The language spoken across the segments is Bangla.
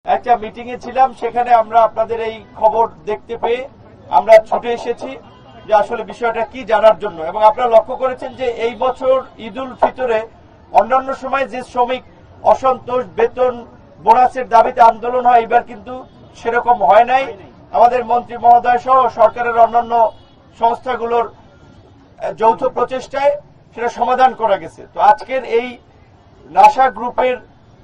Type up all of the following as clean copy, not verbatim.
একটা মিটিং এ ছিলাম, সেখানে আমরা আপনাদের এই খবর দেখতে পেয়ে আমরা ছুটে এসেছি যে আসলে বিষয়টা কি জানার জন্য। এবং আপনারা লক্ষ্য করেছেন যে এই বছর ঈদ উল ফিতরে অন্যান্য সময় যে শ্রমিক অসন্তোষ, বেতন বোনাসের দাবিতে আন্দোলন হয়, এবার কিন্তু সেরকম হয় নাই। আমাদের মন্ত্রী মহোদয় সহ সরকারের অন্যান্য সংস্থাগুলোর যৌথ প্রচেষ্টায় সেটা সমাধান করা গেছে। তো আজকের এই নাসা গ্রুপের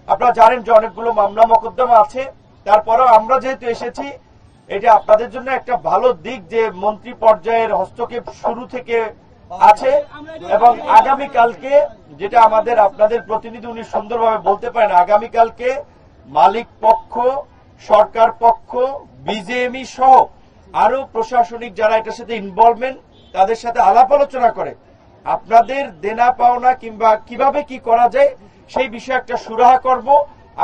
আপনারা জানেন যে অনেকগুলো মামলা মোকদ্দমা আছে, তারপরেও আমরা যেহেতু এসেছি, এটা আপনাদের জন্য একটা ভালো দিক যে মন্ত্রী পর্যায়ের হস্তক্ষেপ শুরু থেকে আছে। এবং আগামীকালকে যেটা আমাদের আপনাদের প্রতিনিধি উনি সুন্দরভাবে বলতে পারেন, আগামীকালকে মালিক পক্ষ, সরকার পক্ষ, বিজেএমই সহ আরো প্রশাসনিক যারা এটার সাথে ইনভলভমেন্ট, তাদের সাথে আলাপ আলোচনা করে আপনাদের দেনা পাওনা কিংবা কিভাবে কি করা যায় সেই বিষয়ে একটা সুরাহা করব।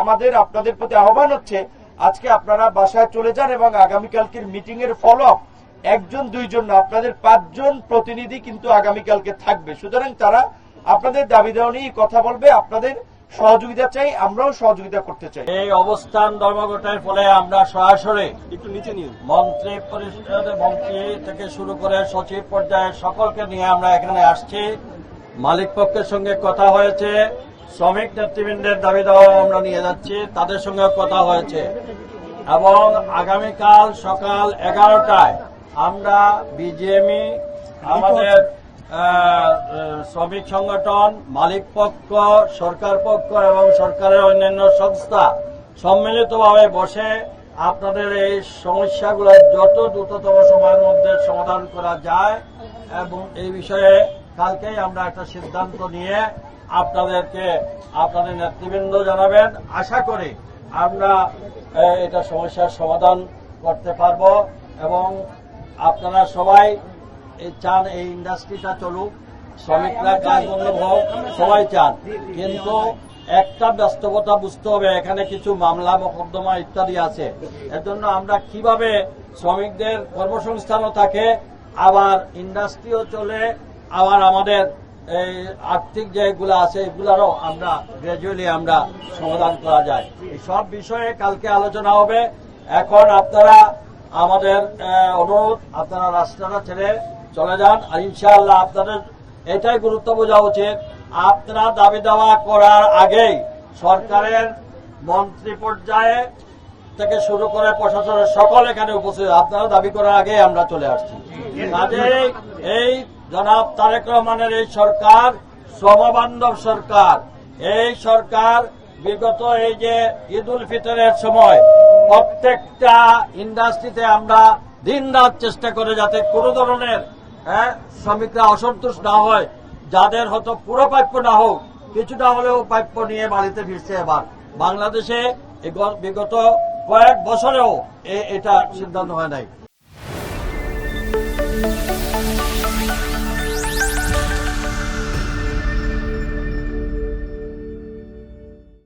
আমাদের আপনাদের প্রতি আহ্বান হচ্ছে আজকে আপনারা বাসায় চলে যান এবং আগামীকালকের মিটিং এর ফলো আপ একজন দুইজন না, আপনাদের 5 জন প্রতিনিধি কিন্তু আগামীকালকে থাকবে। সুতরাং তারা আপনাদের দাবি দেওয়া নিয়ে কথা বলবে, আপনাদের সহযোগিতা চাই, আমরাও সহযোগিতা করতে চাই। এই অবস্থান ধর্মঘটের ফলে আমরা সরাসরি একটু নিচে নিয়ে মন্ত্রী পরিষদের মন্ত্রী থেকে শুরু করে সচিব পর্যায়ে সকলকে নিয়ে আমরা এখানে আসছি। মালিক পক্ষের সঙ্গে কথা হয়েছে, শ্রমিক নেতৃবৃন্দের দাবি দেওয়া আমরা নিয়ে যাচ্ছি, তাদের সঙ্গে কথা হয়েছে। এবং আগামীকাল সকাল 11টায় আমরা বিজেএমই, আমাদের শ্রমিক সংগঠন, মালিক পক্ষ, সরকার পক্ষ এবং সরকারের অন্যান্য সংস্থা সম্মিলিতভাবে বসে আপনাদের এই সমস্যাগুলো যত দ্রুততম সময়ের মধ্যে সমাধান করা যায় এবং এই বিষয়ে কালকেই আমরা একটা সিদ্ধান্ত নিয়ে আপনাদেরকে আপনাদের নেতৃবৃন্দ জানাবেন। আশা করি আমরা এটা সমস্যার সমাধান করতে পারব এবং আপনারা সবাই চান এই ইন্ডাস্ট্রিটা চলুক, শ্রমিকরা কাজ বন্ধ হোক, সবাই চান। কিন্তু একটা বাস্তবতা বুঝতে হবে, এখানে কিছু মামলা মোকদ্দমা ইত্যাদি আছে। এর জন্য আমরা কিভাবে শ্রমিকদের কর্মসংস্থানও থাকে, আবার ইন্ডাস্ট্রিও চলে, আবার আমাদের এই আর্থিক যেগুলো আছে এগুলারও আমরা গ্র্যাজুয়ালি আমরা সমাধান করা যায়। এই সব বিষয়ে কালকে আলোচনা হবে। এখন আপনারা আমাদের অনুরোধ, আপনারা রাস্তাটা ছেড়ে চলে যান। আর ইনশাআল্লাহ আপনাদের এটাই গুরুত্ব বোঝা উচিত, আপনারা দাবি দেওয়া করার আগেই সরকারের মন্ত্রী পর্যায়ে থেকে শুরু করে প্রশাসনের সকল এখানে উপস্থিত, আপনারা দাবি করার আগেই আমরা চলে আসছি। কাজেই এই জনাব তারেক রহমানের এই সরকার শ্রমবান্ধব সরকার। এই সরকার বিগত এই যে ঈদ উল ফিতরের সময় প্রত্যেকটা ইন্ডাস্ট্রিতে আমরা দিন রাত চেষ্টা করে যাতে কোনো ধরনের শ্রমিকরা অসন্তুষ্ট না হয়, যাদের হয়তো পুরো প্রাপ্য না হোক, কিছুটা হলেও প্রাপ্য নিয়ে বাড়িতে ফিরছে। এবার বাংলাদেশে বিগত কয়েক বছরেও এটা সিদ্ধান্ত হয় নাই।